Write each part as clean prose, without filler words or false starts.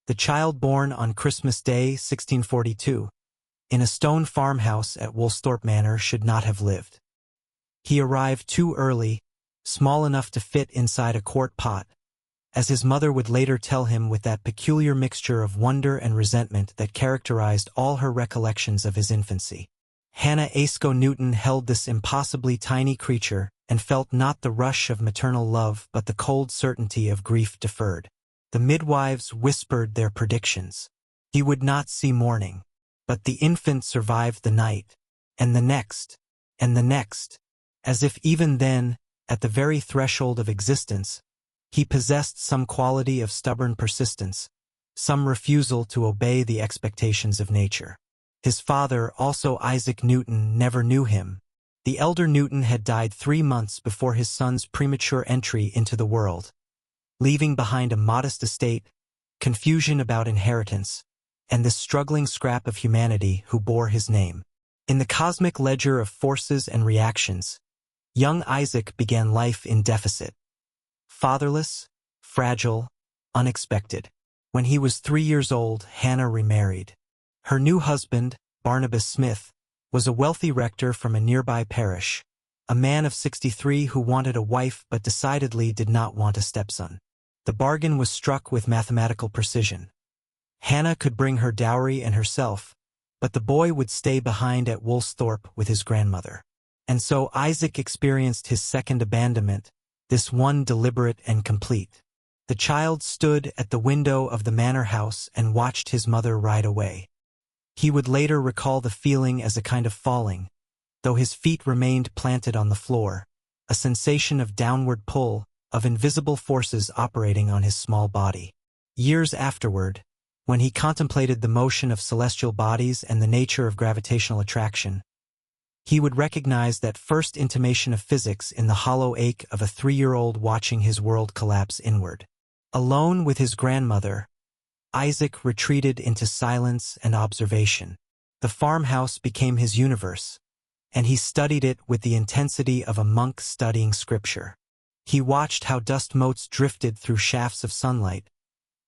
the child born on Christmas Day, 1642, in a stone farmhouse at Woolsthorpe Manor should not have lived. He arrived too early, small enough to fit inside a quart pot, as his mother would later tell him with that peculiar mixture of wonder and resentment that characterized all her recollections of his infancy. Hannah Ayscough Newton held this impossibly tiny creature and felt not the rush of maternal love but the cold certainty of grief deferred. The midwives whispered their predictions. He would not see morning, but the infant survived the night, and the next, as if even then, at the very threshold of existence, he possessed some quality of stubborn persistence, some refusal to obey the expectations of nature. His father, also Isaac Newton, never knew him. The elder Newton had died 3 months before his son's premature entry into the world, leaving behind a modest estate, confusion about inheritance, and this struggling scrap of humanity who bore his name. In the cosmic ledger of forces and reactions, young Isaac began life in deficit. Fatherless, fragile, unexpected. When he was 3 years old, Hannah remarried. Her new husband, Barnabas Smith, was a wealthy rector from a nearby parish, a man of 63 who wanted a wife but decidedly did not want a stepson. The bargain was struck with mathematical precision. Hannah could bring her dowry and herself, but the boy would stay behind at Woolsthorpe with his grandmother. And so Isaac experienced his second abandonment, this one deliberate and complete. The child stood at the window of the manor house and watched his mother ride away. He would later recall the feeling as a kind of falling, though his feet remained planted on the floor, a sensation of downward pull, of invisible forces operating on his small body. Years afterward, when he contemplated the motion of celestial bodies and the nature of gravitational attraction, he would recognize that first intimation of physics in the hollow ache of a 3-year-old watching his world collapse inward. Alone with his grandmother, Isaac retreated into silence and observation. The farmhouse became his universe, and he studied it with the intensity of a monk studying scripture. He watched how dust motes drifted through shafts of sunlight,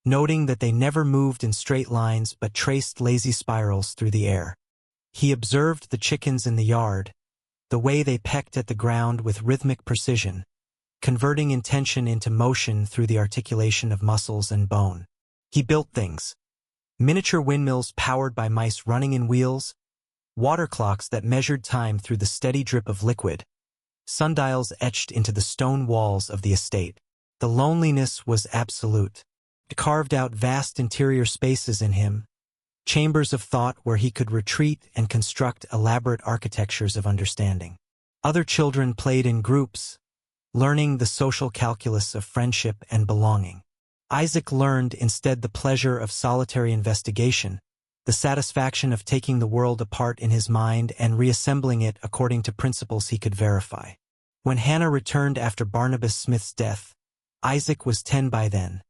noting that they never moved in straight lines but traced lazy spirals through the air. He observed the chickens in the yard, the way they pecked at the ground with rhythmic precision, converting intention into motion through the articulation of muscles and bone. He built things: miniature windmills powered by mice running in wheels, water clocks that measured time through the steady drip of liquid, sundials etched into the stone walls of the estate. The loneliness was absolute. It carved out vast interior spaces in him, chambers of thought where he could retreat and construct elaborate architectures of understanding. Other children played in groups, learning the social calculus of friendship and belonging. Isaac learned instead the pleasure of solitary investigation, the satisfaction of taking the world apart in his mind and reassembling it according to principles he could verify. When Hannah returned after Barnabas Smith's death, Isaac was 10 by then.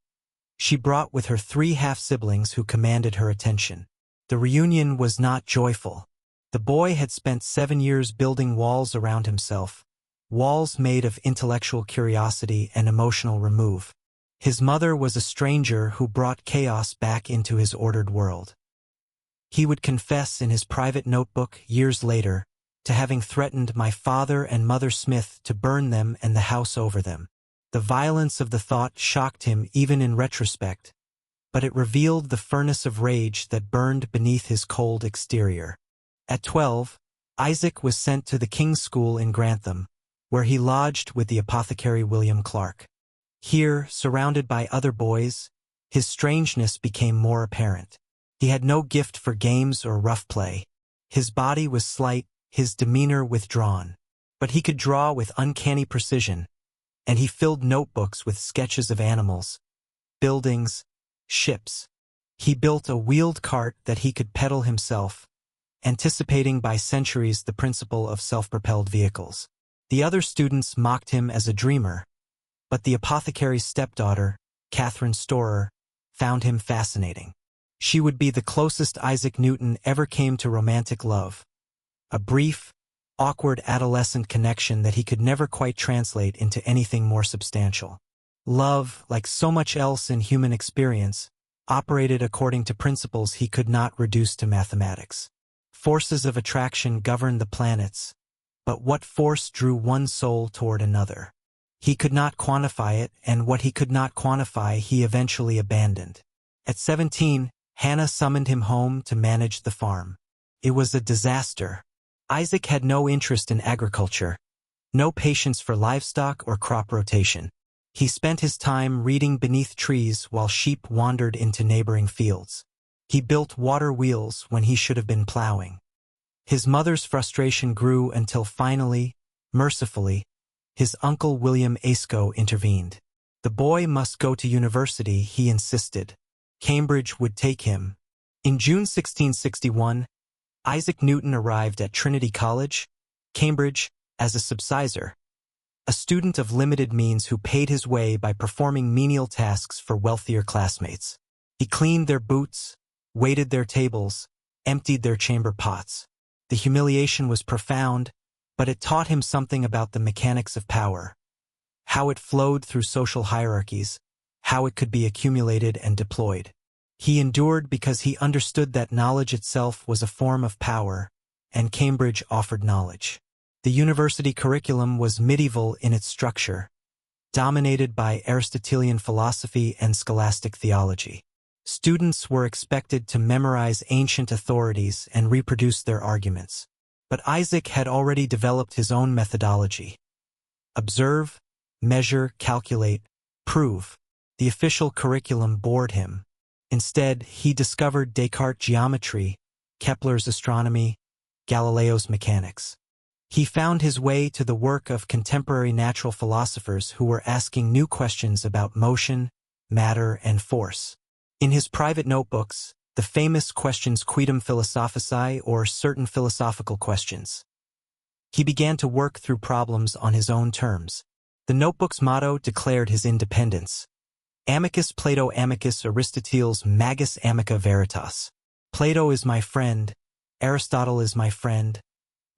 She brought with her 3 half-siblings who commanded her attention. The reunion was not joyful. The boy had spent 7 years building walls around himself, walls made of intellectual curiosity and emotional remove. His mother was a stranger who brought chaos back into his ordered world. He would confess in his private notebook years later to having threatened my father and Mother Smith to burn them and the house over them. The violence of the thought shocked him even in retrospect, but it revealed the furnace of rage that burned beneath his cold exterior. At 12, Isaac was sent to the King's School in Grantham, where he lodged with the apothecary William Clark. Here, surrounded by other boys, his strangeness became more apparent. He had no gift for games or rough play. His body was slight, his demeanor withdrawn, but he could draw with uncanny precision, and he filled notebooks with sketches of animals, buildings, ships. He built a wheeled cart that he could pedal himself, anticipating by centuries the principle of self-propelled vehicles. The other students mocked him as a dreamer, but the apothecary's stepdaughter, Catherine Storer, found him fascinating. She would be the closest Isaac Newton ever came to romantic love, a brief, awkward adolescent connection that he could never quite translate into anything more substantial. Love, like so much else in human experience, operated according to principles he could not reduce to mathematics. Forces of attraction governed the planets, but what force drew one soul toward another? He could not quantify it, and what he could not quantify he eventually abandoned. At 17, Hannah summoned him home to manage the farm. It was a disaster. Isaac had no interest in agriculture, no patience for livestock or crop rotation. He spent his time reading beneath trees while sheep wandered into neighboring fields. He built water wheels when he should have been plowing. His mother's frustration grew until finally, mercifully, his uncle William Aisco intervened. The boy must go to university, he insisted. Cambridge would take him. In June 1661, Isaac Newton arrived at Trinity College, Cambridge, as a subsizar, a student of limited means who paid his way by performing menial tasks for wealthier classmates. He cleaned their boots, waited their tables, emptied their chamber pots. The humiliation was profound, but it taught him something about the mechanics of power, how it flowed through social hierarchies, how it could be accumulated and deployed. He endured because he understood that knowledge itself was a form of power, and Cambridge offered knowledge. The university curriculum was medieval in its structure, dominated by Aristotelian philosophy and scholastic theology. Students were expected to memorize ancient authorities and reproduce their arguments. But Isaac had already developed his own methodology. Observe, measure, calculate, prove. The official curriculum bored him. Instead, he discovered Descartes' geometry, Kepler's astronomy, Galileo's mechanics. He found his way to the work of contemporary natural philosophers who were asking new questions about motion, matter, and force. In his private notebooks, the famous questions Quidem Philosophicae, or certain philosophical questions, he began to work through problems on his own terms. The notebook's motto declared his independence. Amicus Plato, amicus Aristoteles, magis amica veritas. Plato is my friend, Aristotle is my friend,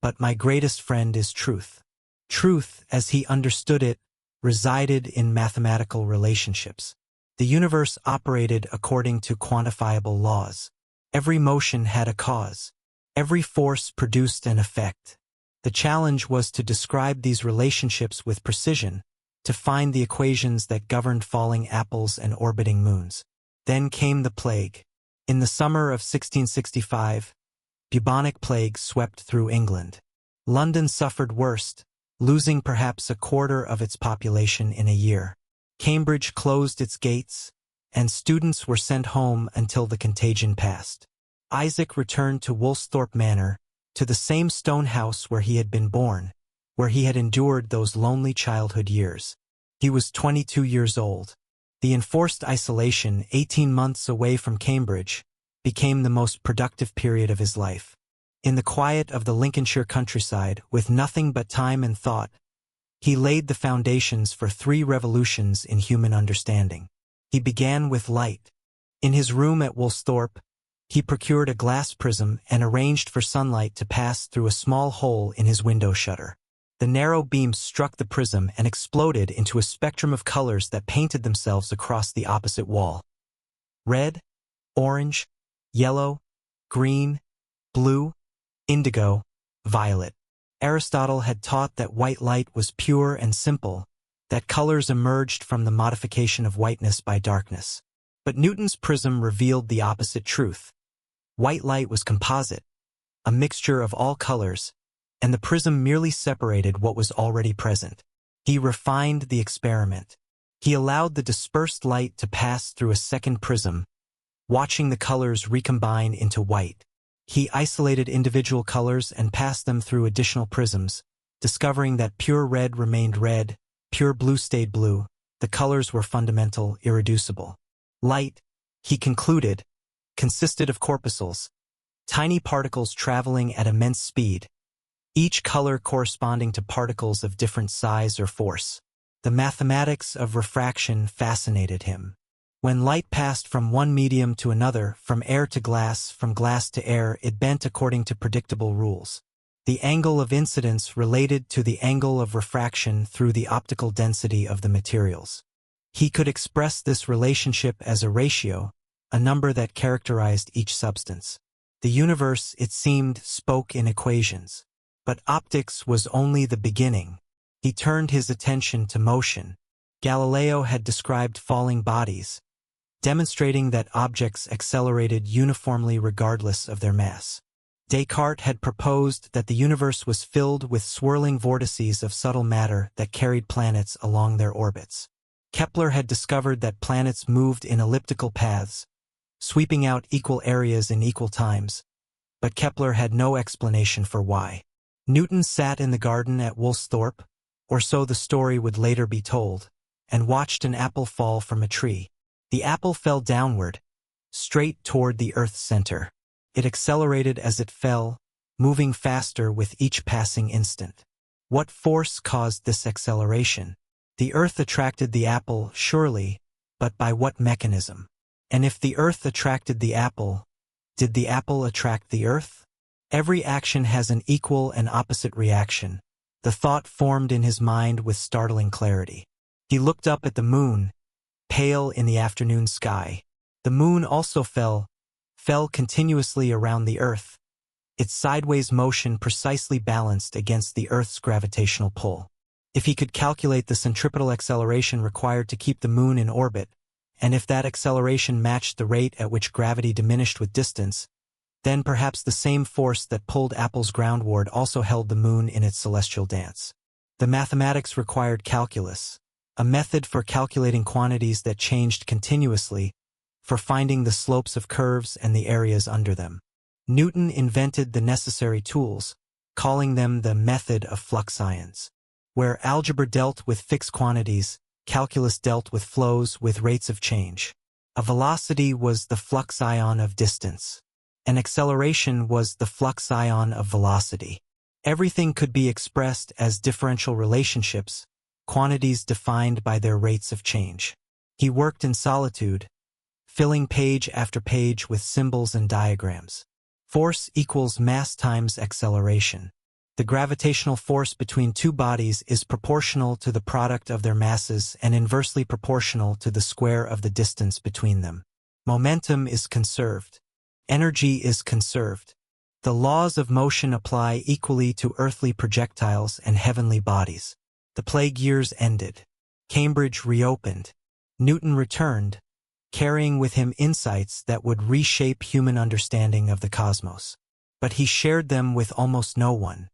but my greatest friend is truth. Truth, as he understood it, resided in mathematical relationships. The universe operated according to quantifiable laws. Every motion had a cause. Every force produced an effect. The challenge was to describe these relationships with precision, to find the equations that governed falling apples and orbiting moons. Then came the plague. In the summer of 1665, bubonic plague swept through England. London suffered worst, losing perhaps a quarter of its population in a year. Cambridge closed its gates, and students were sent home until the contagion passed. Isaac returned to Woolsthorpe Manor, to the same stone house where he had been born, where he had endured those lonely childhood years. He was 22 years old. The enforced isolation, 18 months away from Cambridge, became the most productive period of his life. In the quiet of the Lincolnshire countryside, with nothing but time and thought, he laid the foundations for 3 revolutions in human understanding. He began with light. In his room at Woolsthorpe, he procured a glass prism and arranged for sunlight to pass through a small hole in his window shutter. The narrow beam struck the prism and exploded into a spectrum of colors that painted themselves across the opposite wall. Red, orange, yellow, green, blue, indigo, violet. Aristotle had taught that white light was pure and simple, that colors emerged from the modification of whiteness by darkness. But Newton's prism revealed the opposite truth. White light was composite, a mixture of all colors, and the prism merely separated what was already present. He refined the experiment. He allowed the dispersed light to pass through a second prism, watching the colors recombine into white. He isolated individual colors and passed them through additional prisms, discovering that pure red remained red, pure blue stayed blue. The colors were fundamental, irreducible. Light, he concluded, consisted of corpuscles, tiny particles traveling at immense speed, each color corresponding to particles of different size or force. The mathematics of refraction fascinated him. When light passed from one medium to another, from air to glass, from glass to air, it bent according to predictable rules. The angle of incidence related to the angle of refraction through the optical density of the materials. He could express this relationship as a ratio, a number that characterized each substance. The universe, it seemed, spoke in equations. But optics was only the beginning. He turned his attention to motion. Galileo had described falling bodies, demonstrating that objects accelerated uniformly regardless of their mass. Descartes had proposed that the universe was filled with swirling vortices of subtle matter that carried planets along their orbits. Kepler had discovered that planets moved in elliptical paths, sweeping out equal areas in equal times, but Kepler had no explanation for why. Newton sat in the garden at Woolsthorpe, or so the story would later be told, and watched an apple fall from a tree. The apple fell downward, straight toward the Earth's center. It accelerated as it fell, moving faster with each passing instant. What force caused this acceleration? The Earth attracted the apple, surely, but by what mechanism? And if the Earth attracted the apple, did the apple attract the Earth? Every action has an equal and opposite reaction. The thought formed in his mind with startling clarity. He looked up at the moon, pale in the afternoon sky. The moon also fell continuously around the Earth, its sideways motion precisely balanced against the Earth's gravitational pull. If he could calculate the centripetal acceleration required to keep the moon in orbit, and if that acceleration matched the rate at which gravity diminished with distance, then perhaps the same force that pulled Apple's groundward also held the moon in its celestial dance. The mathematics required calculus, a method for calculating quantities that changed continuously, for finding the slopes of curves and the areas under them. Newton invented the necessary tools, calling them the method of flux ions. Where algebra dealt with fixed quantities, calculus dealt with flows with rates of change. A velocity was the flux ion of distance. An acceleration was the flux ion of velocity. Everything could be expressed as differential relationships, quantities defined by their rates of change. He worked in solitude, filling page after page with symbols and diagrams. Force equals mass times acceleration. The gravitational force between two bodies is proportional to the product of their masses and inversely proportional to the square of the distance between them. Momentum is conserved. Energy is conserved. The laws of motion apply equally to earthly projectiles and heavenly bodies. The plague years ended. Cambridge reopened. Newton returned, carrying with him insights that would reshape human understanding of the cosmos. But he shared them with almost no one.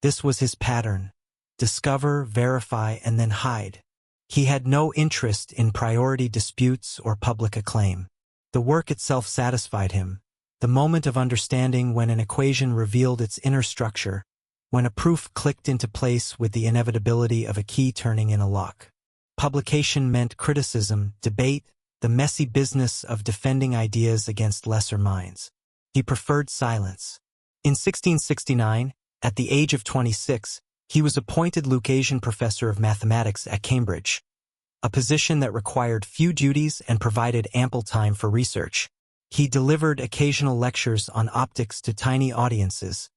This was his pattern: discover, verify, and then hide. He had no interest in priority disputes or public acclaim. The work itself satisfied him, the moment of understanding when an equation revealed its inner structure, when a proof clicked into place with the inevitability of a key turning in a lock. Publication meant criticism, debate, the messy business of defending ideas against lesser minds. He preferred silence. In 1669, at the age of 26, he was appointed Lucasian Professor of Mathematics at Cambridge, a position that required few duties and provided ample time for research. He delivered occasional lectures on optics to tiny audiences,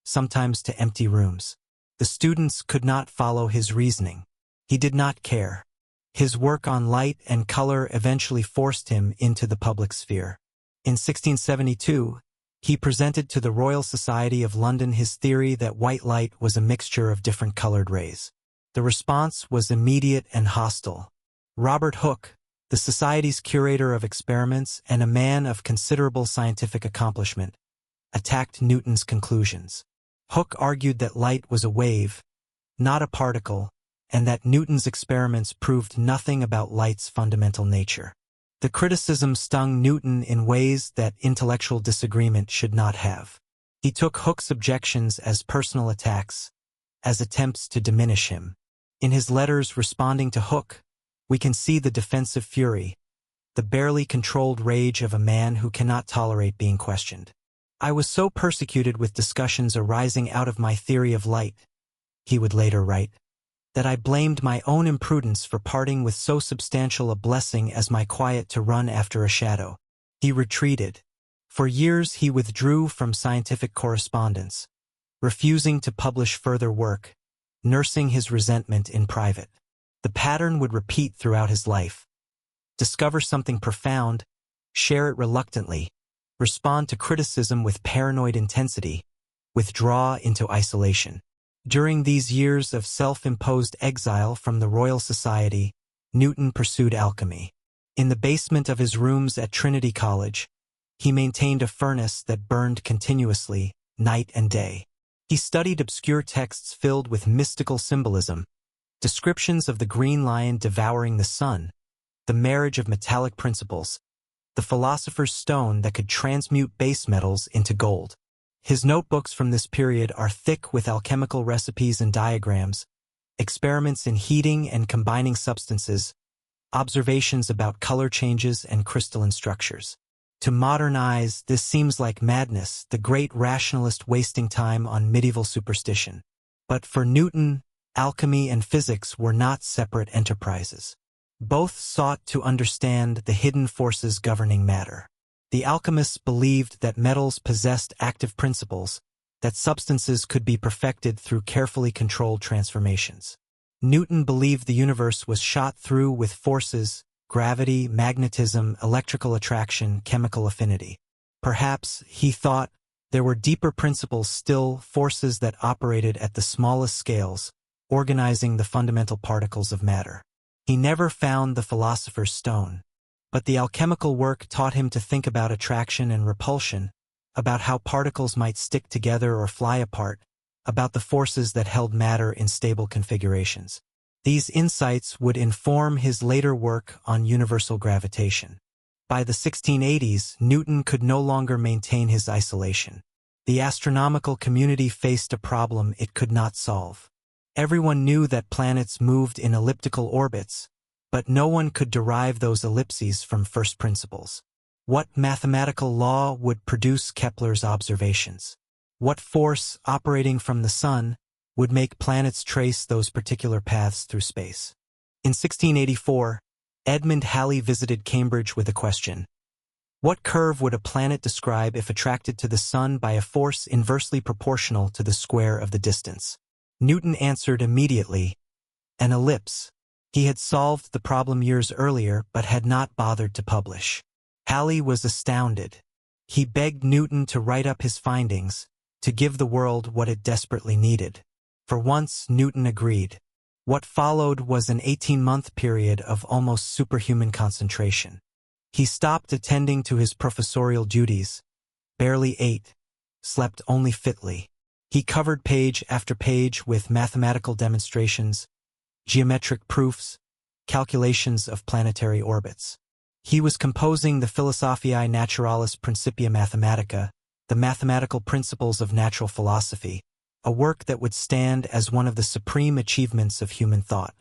sometimes to empty rooms. The students could not follow his reasoning. He did not care. His work on light and color eventually forced him into the public sphere. In 1672, he presented to the Royal Society of London his theory that white light was a mixture of different colored rays. The response was immediate and hostile. Robert Hooke, the Society's curator of experiments and a man of considerable scientific accomplishment, attacked Newton's conclusions. Hooke argued that light was a wave, not a particle, and that Newton's experiments proved nothing about light's fundamental nature. The criticism stung Newton in ways that intellectual disagreement should not have. He took Hooke's objections as personal attacks, as attempts to diminish him. In his letters responding to Hooke, we can see the defensive fury, the barely controlled rage of a man who cannot tolerate being questioned. "I was so persecuted with discussions arising out of my theory of light," he would later write, "that I blamed my own imprudence for parting with so substantial a blessing as my quiet to run after a shadow." He retreated. For years he withdrew from scientific correspondence, refusing to publish further work, nursing his resentment in private. The pattern would repeat throughout his life. Discover something profound, share it reluctantly, respond to criticism with paranoid intensity, withdraw into isolation. During these years of self-imposed exile from the Royal Society, Newton pursued alchemy. In the basement of his rooms at Trinity College, he maintained a furnace that burned continuously, night and day. He studied obscure texts filled with mystical symbolism, descriptions of the green lion devouring the sun, the marriage of metallic principles, the philosopher's stone that could transmute base metals into gold. His notebooks from this period are thick with alchemical recipes and diagrams, experiments in heating and combining substances, observations about color changes and crystalline structures. To modern eyes, this seems like madness, the great rationalist wasting time on medieval superstition. But for Newton, alchemy and physics were not separate enterprises. Both sought to understand the hidden forces governing matter. The alchemists believed that metals possessed active principles, that substances could be perfected through carefully controlled transformations. Newton believed the universe was shot through with forces, gravity, magnetism, electrical attraction, chemical affinity. Perhaps, he thought, there were deeper principles still, forces that operated at the smallest scales, organizing the fundamental particles of matter. He never found the philosopher's stone, but the alchemical work taught him to think about attraction and repulsion, about how particles might stick together or fly apart, about the forces that held matter in stable configurations. These insights would inform his later work on universal gravitation. By the 1680s, Newton could no longer maintain his isolation. The astronomical community faced a problem it could not solve. Everyone knew that planets moved in elliptical orbits, but no one could derive those ellipses from first principles. What mathematical law would produce Kepler's observations? What force, operating from the sun, would make planets trace those particular paths through space? In 1684, Edmund Halley visited Cambridge with a question. What curve would a planet describe if attracted to the sun by a force inversely proportional to the square of the distance? Newton answered immediately, an ellipse. He had solved the problem years earlier but had not bothered to publish. Halley was astounded. He begged Newton to write up his findings, to give the world what it desperately needed. For once, Newton agreed. What followed was an 18-month period of almost superhuman concentration. He stopped attending to his professorial duties, barely ate, slept only fitly. He covered page after page with mathematical demonstrations, geometric proofs, calculations of planetary orbits. He was composing the Philosophiae Naturalis Principia Mathematica, the mathematical principles of natural philosophy, a work that would stand as one of the supreme achievements of human thought.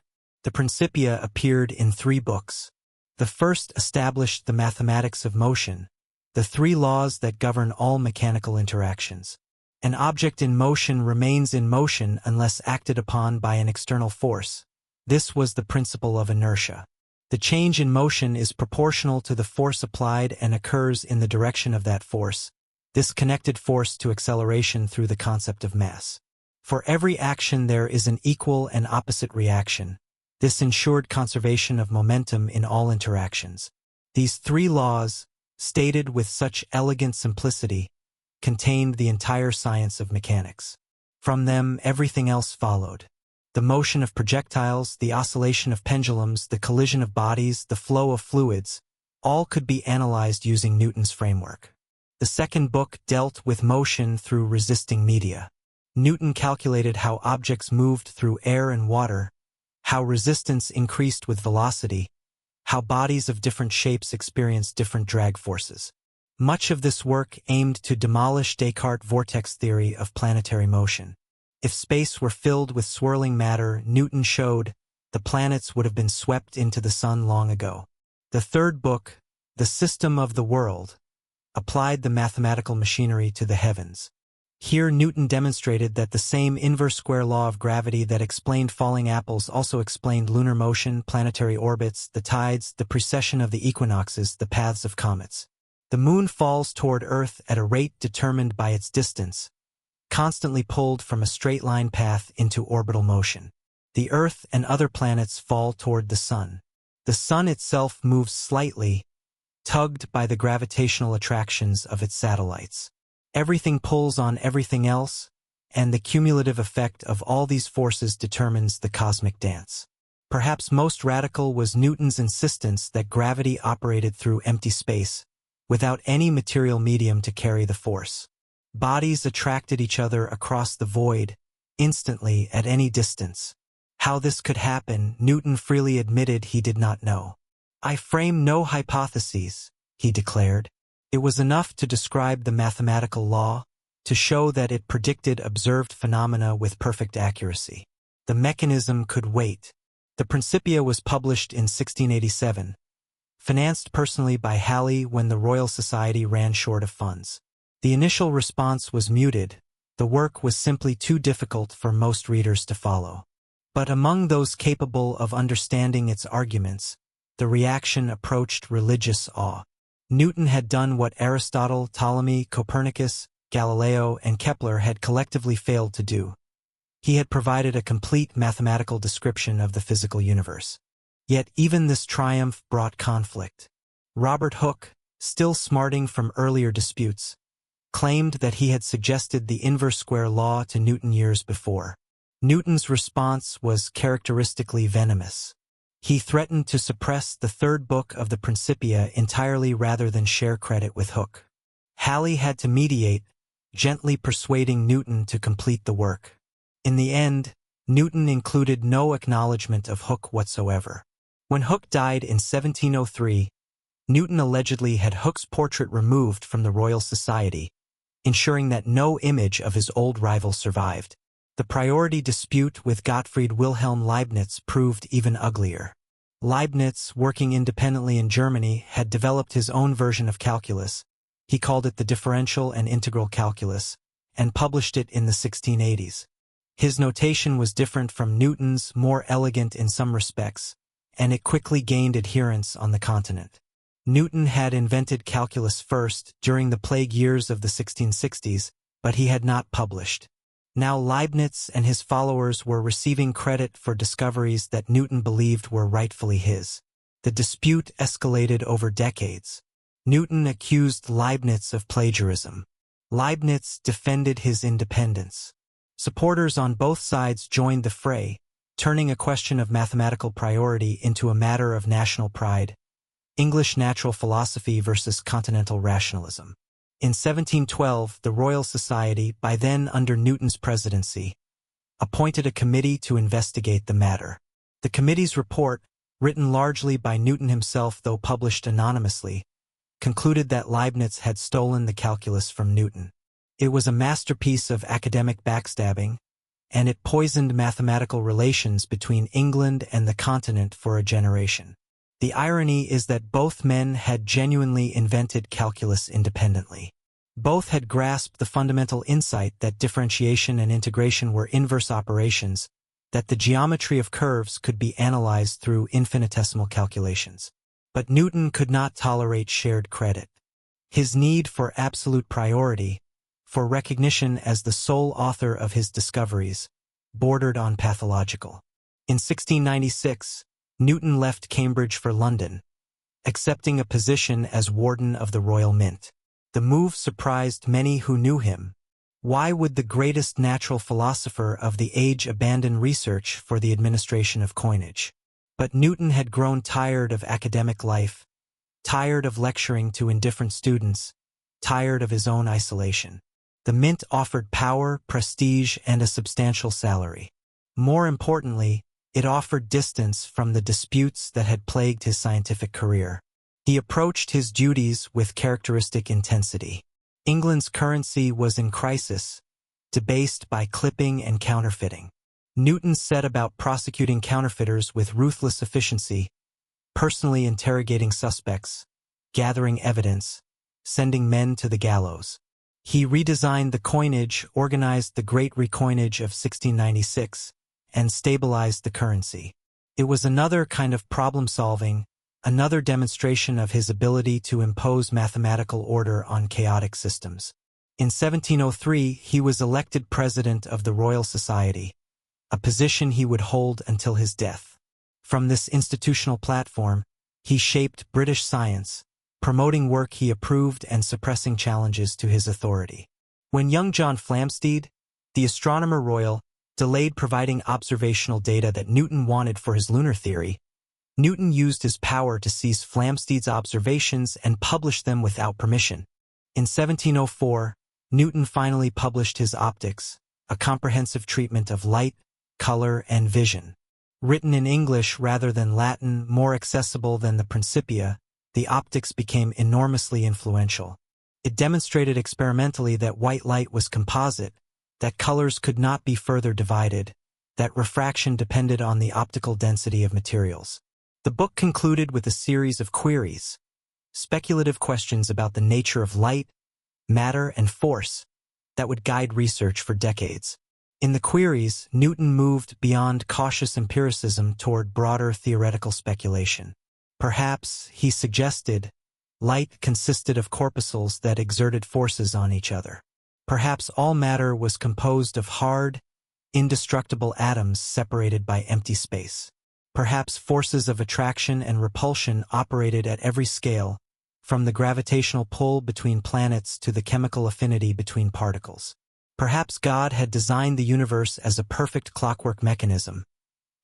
The Principia appeared in 3 books. The first established the mathematics of motion, the 3 laws that govern all mechanical interactions. An object in motion remains in motion unless acted upon by an external force. This was the principle of inertia. The change in motion is proportional to the force applied and occurs in the direction of that force. This connected force to acceleration through the concept of mass. For every action there is an equal and opposite reaction. This ensured conservation of momentum in all interactions. These 3 laws, stated with such elegant simplicity, contained the entire science of mechanics. From them, everything else followed. The motion of projectiles, the oscillation of pendulums, the collision of bodies, the flow of fluids, all could be analyzed using Newton's framework. The second book dealt with motion through resisting media. Newton calculated how objects moved through air and water, how resistance increased with velocity, how bodies of different shapes experienced different drag forces. Much of this work aimed to demolish Descartes' vortex theory of planetary motion. If space were filled with swirling matter, Newton showed, the planets would have been swept into the sun long ago. The third book, The System of the World, applied the mathematical machinery to the heavens. Here Newton demonstrated that the same inverse square law of gravity that explained falling apples also explained lunar motion, planetary orbits, the tides, the precession of the equinoxes, the paths of comets. The moon falls toward Earth at a rate determined by its distance, constantly pulled from a straight-line path into orbital motion. The Earth and other planets fall toward the sun. The sun itself moves slightly, tugged by the gravitational attractions of its satellites. Everything pulls on everything else, and the cumulative effect of all these forces determines the cosmic dance. Perhaps most radical was Newton's insistence that gravity operated through empty space, without any material medium to carry the force. Bodies attracted each other across the void, instantly at any distance. How this could happen, Newton freely admitted he did not know. "I frame no hypotheses," he declared. It was enough to describe the mathematical law, to show that it predicted observed phenomena with perfect accuracy. The mechanism could wait. The Principia was published in 1687, financed personally by Halley when the Royal Society ran short of funds. The initial response was muted. The work was simply too difficult for most readers to follow. But among those capable of understanding its arguments, the reaction approached religious awe. Newton had done what Aristotle, Ptolemy, Copernicus, Galileo, and Kepler had collectively failed to do. He had provided a complete mathematical description of the physical universe. Yet even this triumph brought conflict. Robert Hooke, still smarting from earlier disputes, claimed that he had suggested the inverse square law to Newton years before. Newton's response was characteristically venomous. He threatened to suppress the third book of the Principia entirely rather than share credit with Hooke. Halley had to mediate, gently persuading Newton to complete the work. In the end, Newton included no acknowledgement of Hooke whatsoever. When Hooke died in 1703, Newton allegedly had Hooke's portrait removed from the Royal Society, ensuring that no image of his old rival survived. The priority dispute with Gottfried Wilhelm Leibniz proved even uglier. Leibniz, working independently in Germany, had developed his own version of calculus. He called it the differential and integral calculus, and published it in the 1680s. His notation was different from Newton's, more elegant in some respects, and it quickly gained adherents on the continent. Newton had invented calculus first, during the plague years of the 1660s, but he had not published. Now Leibniz and his followers were receiving credit for discoveries that Newton believed were rightfully his. The dispute escalated over decades. Newton accused Leibniz of plagiarism. Leibniz defended his independence. Supporters on both sides joined the fray, turning a question of mathematical priority into a matter of national pride. English natural philosophy versus continental rationalism. In 1712, the Royal Society, by then under Newton's presidency, appointed a committee to investigate the matter. The committee's report, written largely by Newton himself though published anonymously, concluded that Leibniz had stolen the calculus from Newton. It was a masterpiece of academic backstabbing, and it poisoned mathematical relations between England and the continent for a generation. The irony is that both men had genuinely invented calculus independently. Both had grasped the fundamental insight that differentiation and integration were inverse operations, that the geometry of curves could be analyzed through infinitesimal calculations. But Newton could not tolerate shared credit. His need for absolute priority, for recognition as the sole author of his discoveries, bordered on pathological. In 1696, Newton left Cambridge for London, accepting a position as Warden of the Royal Mint. The move surprised many who knew him. Why would the greatest natural philosopher of the age abandon research for the administration of coinage? But Newton had grown tired of academic life, tired of lecturing to indifferent students, tired of his own isolation. The Mint offered power, prestige, and a substantial salary. More importantly, it offered distance from the disputes that had plagued his scientific career. He approached his duties with characteristic intensity. England's currency was in crisis, debased by clipping and counterfeiting. Newton set about prosecuting counterfeiters with ruthless efficiency, personally interrogating suspects, gathering evidence, sending men to the gallows. He redesigned the coinage, organized the Great Recoinage of 1696, and stabilized the currency. It was another kind of problem-solving, another demonstration of his ability to impose mathematical order on chaotic systems. In 1703, he was elected president of the Royal Society, a position he would hold until his death. From this institutional platform, he shaped British science, promoting work he approved and suppressing challenges to his authority. When young John Flamsteed, the astronomer royal, delayed providing observational data that Newton wanted for his lunar theory, Newton used his power to seize Flamsteed's observations and publish them without permission. In 1704, Newton finally published his Optics, a comprehensive treatment of light, color, and vision. Written in English rather than Latin, more accessible than the Principia, the Optics became enormously influential. It demonstrated experimentally that white light was composite, that colors could not be further divided, that refraction depended on the optical density of materials. The book concluded with a series of queries, speculative questions about the nature of light, matter, and force that would guide research for decades. In the queries, Newton moved beyond cautious empiricism toward broader theoretical speculation. Perhaps, he suggested, light consisted of corpuscles that exerted forces on each other. Perhaps all matter was composed of hard, indestructible atoms separated by empty space. Perhaps forces of attraction and repulsion operated at every scale, from the gravitational pull between planets to the chemical affinity between particles. Perhaps God had designed the universe as a perfect clockwork mechanism,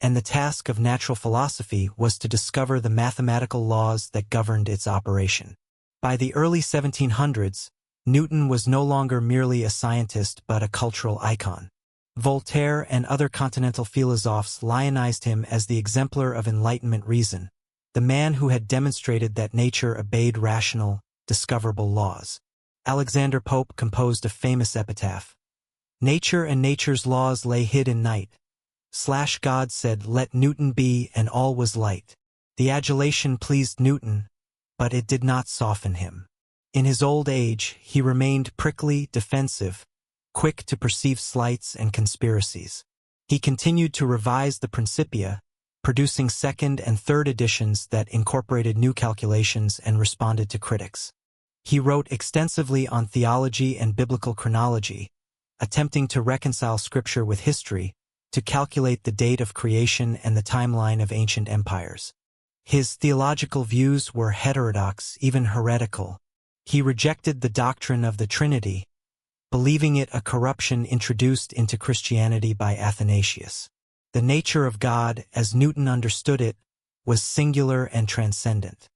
and the task of natural philosophy was to discover the mathematical laws that governed its operation. By the early 1700s, Newton was no longer merely a scientist but a cultural icon. Voltaire and other continental philosophes lionized him as the exemplar of Enlightenment reason, the man who had demonstrated that nature obeyed rational, discoverable laws. Alexander Pope composed a famous epitaph. Nature and nature's laws lay hid in night. God said, "Let Newton be," and all was light. The adulation pleased Newton, but it did not soften him. In his old age, he remained prickly, defensive, quick to perceive slights and conspiracies. He continued to revise the Principia, producing second and third editions that incorporated new calculations and responded to critics. He wrote extensively on theology and biblical chronology, attempting to reconcile scripture with history, to calculate the date of creation and the timeline of ancient empires. His theological views were heterodox, even heretical. He rejected the doctrine of the Trinity, believing it a corruption introduced into Christianity by Athanasius. The nature of God, as Newton understood it, was singular and transcendent.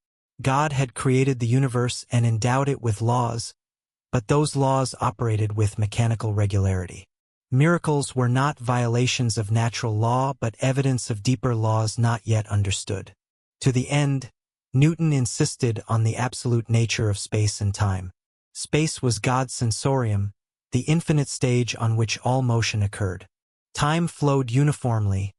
God had created the universe and endowed it with laws, but those laws operated with mechanical regularity. Miracles were not violations of natural law but evidence of deeper laws not yet understood. To the end, Newton insisted on the absolute nature of space and time. Space was God's sensorium, the infinite stage on which all motion occurred. Time flowed uniformly,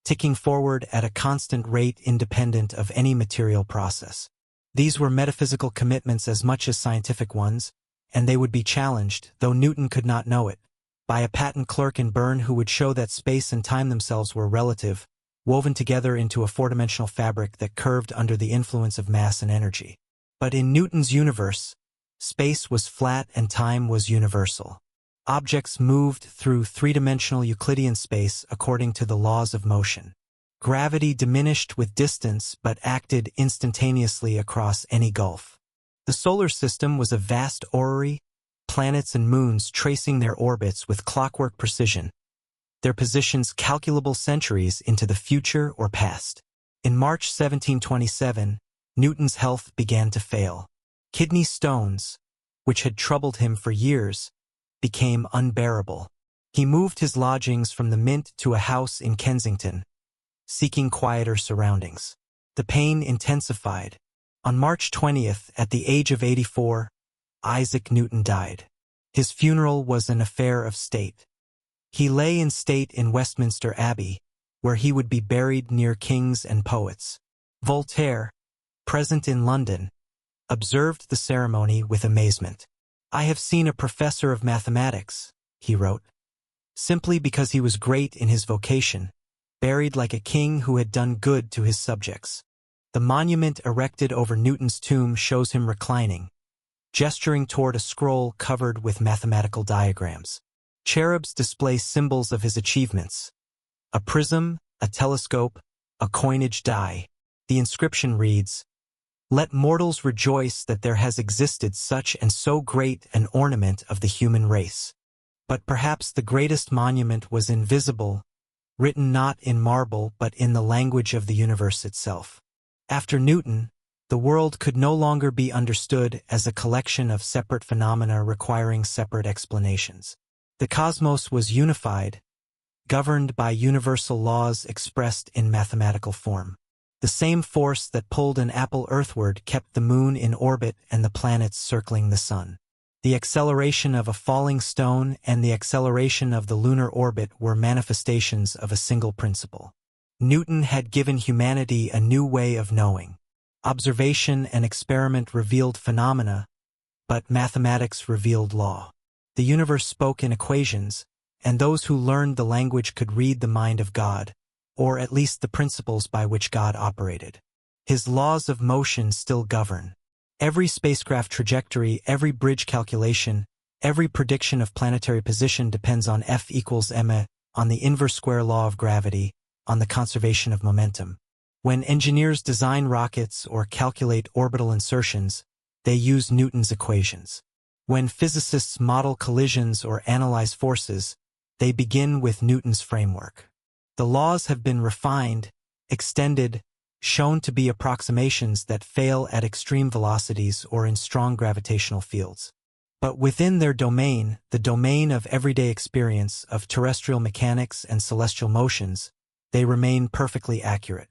ticking forward at a constant rate independent of any material process. These were metaphysical commitments as much as scientific ones, and they would be challenged, though Newton could not know it, by a patent clerk in Bern who would show that space and time themselves were relative, woven together into a four-dimensional fabric that curved under the influence of mass and energy. But in Newton's universe, space was flat and time was universal. Objects moved through three-dimensional Euclidean space according to the laws of motion. Gravity diminished with distance but acted instantaneously across any gulf. The solar system was a vast orrery, planets and moons tracing their orbits with clockwork precision, their positions calculable centuries into the future or past. In March 1727, Newton's health began to fail. Kidney stones, which had troubled him for years, became unbearable. He moved his lodgings from the Mint to a house in Kensington, seeking quieter surroundings. The pain intensified. On March 20th, at the age of 84, Isaac Newton died. His funeral was an affair of state. He lay in state in Westminster Abbey, where he would be buried near kings and poets. Voltaire, present in London, observed the ceremony with amazement. "I have seen a professor of mathematics," he wrote, "simply because he was great in his vocation, buried like a king who had done good to his subjects." The monument erected over Newton's tomb shows him reclining, gesturing toward a scroll covered with mathematical diagrams. Cherubs display symbols of his achievements: a prism, a telescope, a coinage die. The inscription reads, Let mortals rejoice that there has existed such and so great an ornament of the human race. But perhaps the greatest monument was invisible, written not in marble but in the language of the universe itself. After Newton, the world could no longer be understood as a collection of separate phenomena requiring separate explanations. The cosmos was unified, governed by universal laws expressed in mathematical form. The same force that pulled an apple earthward kept the moon in orbit and the planets circling the sun. The acceleration of a falling stone and the acceleration of the lunar orbit were manifestations of a single principle. Newton had given humanity a new way of knowing. Observation and experiment revealed phenomena, but mathematics revealed law. The universe spoke in equations, and those who learned the language could read the mind of God, or at least the principles by which God operated. His laws of motion still govern. Every spacecraft trajectory, every bridge calculation, every prediction of planetary position depends on F equals ma, on the inverse square law of gravity, on the conservation of momentum. When engineers design rockets or calculate orbital insertions, they use Newton's equations. When physicists model collisions or analyze forces, they begin with Newton's framework. The laws have been refined, extended, shown to be approximations that fail at extreme velocities or in strong gravitational fields. But within their domain, the domain of everyday experience of terrestrial mechanics and celestial motions, they remain perfectly accurate.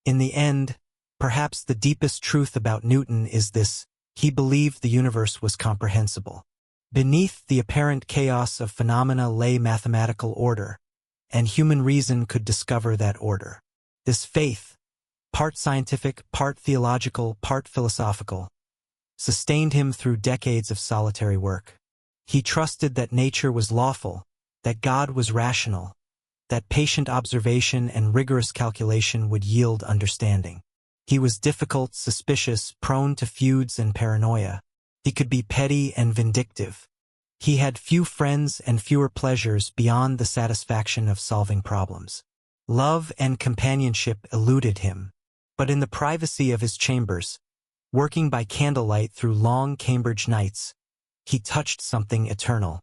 In the end, perhaps the deepest truth about Newton is this: he believed the universe was comprehensible. Beneath the apparent chaos of phenomena lay mathematical order, and human reason could discover that order. This faith, part scientific, part theological, part philosophical, sustained him through decades of solitary work. He trusted that nature was lawful, that God was rational, that patient observation and rigorous calculation would yield understanding. He was difficult, suspicious, prone to feuds and paranoia. He could be petty and vindictive. He had few friends and fewer pleasures beyond the satisfaction of solving problems. Love and companionship eluded him. But in the privacy of his chambers, working by candlelight through long Cambridge nights, he touched something eternal.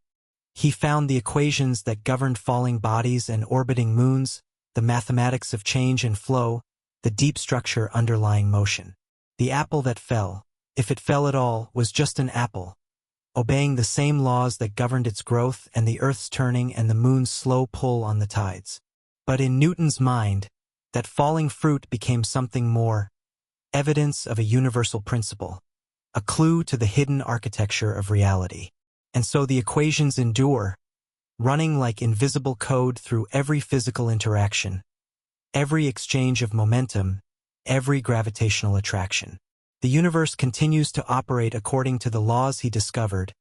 He found the equations that governed falling bodies and orbiting moons, the mathematics of change and flow, the deep structure underlying motion. The apple that fell, if it fell at all, was just an apple, obeying the same laws that governed its growth and the Earth's turning and the moon's slow pull on the tides. But in Newton's mind, that falling fruit became something more, evidence of a universal principle, a clue to the hidden architecture of reality. And so the equations endure, running like invisible code through every physical interaction, every exchange of momentum, every gravitational attraction. The universe continues to operate according to the laws he discovered,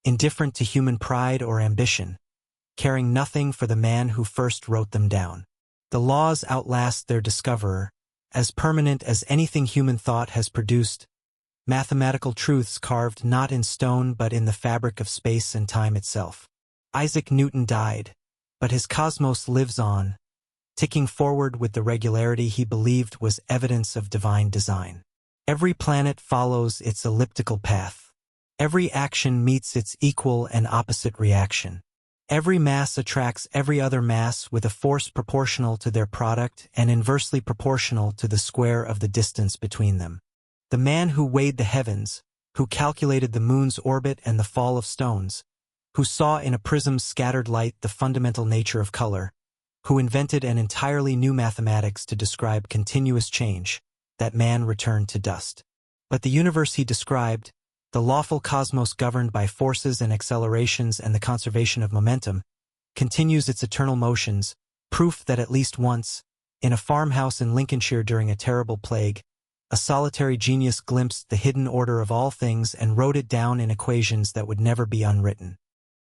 indifferent to human pride or ambition, caring nothing for the man who first wrote them down. The laws outlast their discoverer, as permanent as anything human thought has produced, mathematical truths carved not in stone but in the fabric of space and time itself. Isaac Newton died, but his cosmos lives on, ticking forward with the regularity he believed was evidence of divine design. Every planet follows its elliptical path. Every action meets its equal and opposite reaction. Every mass attracts every other mass with a force proportional to their product and inversely proportional to the square of the distance between them. The man who weighed the heavens, who calculated the moon's orbit and the fall of stones, who saw in a prism's scattered light the fundamental nature of color, who invented an entirely new mathematics to describe continuous change, that man returned to dust. But the universe he described, the lawful cosmos governed by forces and accelerations and the conservation of momentum, continues its eternal motions, proof that at least once, in a farmhouse in Lincolnshire during a terrible plague, a solitary genius glimpsed the hidden order of all things and wrote it down in equations that would never be unwritten.